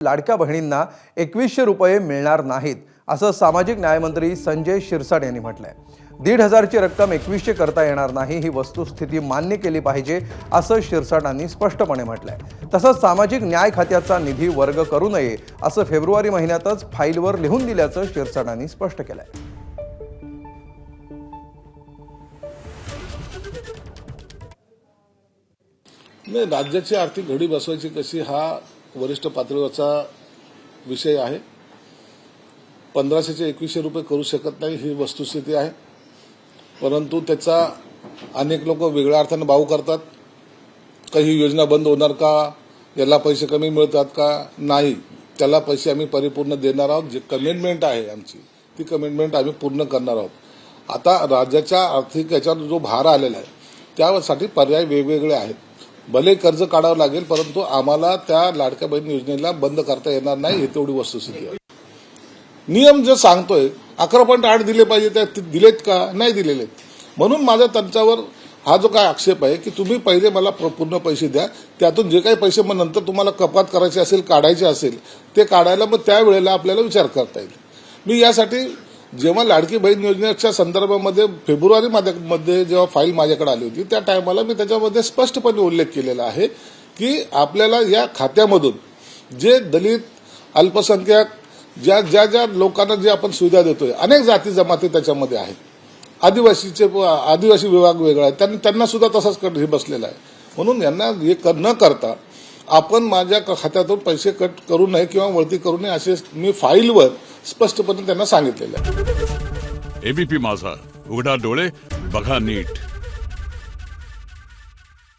लाडक्या बहिणींना 2100 रुपये मिळणार नाहीत असं सामाजिक न्यायमंत्री संजय शिरसाट यांनी म्हटलंय। 1,500 ची रक्कम 2100 करता येणार नाही ही वस्तुस्थिती मान्य केली पाहिजे असं शिरसाटांनी स्पष्टपणे म्हटलंय। तसंच सामाजिक न्याय खात्याचा निधी वर्ग करू नये असं फेब्रुवारी महिन्यातच फाईलवर लिहून दिल्याचं शिरसाटांनी स्पष्ट केलंय। राज्याची आर्थिक घडी बसवायची कशी हा वरिष्ठ पातळीवरचा विषय आहे। 1500 चे 2100 रुपये करू शकत नाही ही वस्तुस्थिती आहे, परंतु त्याचा अनेक लोक वेगळ्या अर्थाने भाव करतात। काही योजना बंद होणार का, याला पैसे कमी मिळतात का, नाही, त्याला पैसे आम्ही परिपूर्ण देणार आहोत। जी कमिटमेंट आहे आमची ती कमिटमेंट आम्ही पूर्ण करणार आहोत। आता राज्याच्या आर्थिक याच्यावर जो भार आलेला आहे त्यासाठी पर्याय वेगवेगळे आहेत। भले कर्ज काढावं लागेल, परंतु आम्हाला त्या लाडक्या बहीण योजनेला बंद करता येणार नाही, हे तेवढी वस्तुस्थिती आहे। नियम जो सांगतोय 11.8 दिले पाहिजे, त्या दिलेत का, नाही दिलेले। म्हणून माझा त्यांच्यावर हा जो काय आक्षेप आहे की तुम्ही पहिले मला पूर्ण पैसे द्या, त्यातून जे काही पैसे मग नंतर तुम्हाला कपात करायचे असेल, काढायचे असेल ते काढायला मग त्यावेळेला आपल्याला विचार करता येईल। मी यासाठी जेव्हा लाडकी बहीण योजनेच्या संदर्भामध्ये फेब्रुवारी मध्ये जेव्हा फाईल माझ्याकडे आली होती त्या टायमाला मी त्याच्यामध्ये स्पष्टपणे उल्लेख केलेला आहे की आपल्याला या खात्यामधून जे दलित, अल्पसंख्याक, ज्या लोकांना जे आपण सुविधा देतोय, अनेक जाती जमाती त्याच्यामध्ये आहेत, आदिवासी विभाग वेगळा आहे, त्यांना सुद्धा तसाच कट हे बसलेला आहे। म्हणून यांना हे न करता आपण माझ्या खात्यातून पैसे कट करू नये किंवा वळती करू नये असे मी फाईलवर स्पष्टपणे त्यांना सांगितलेलं आहे। एबीपी माझा, उघडा डोळे बघा नीट।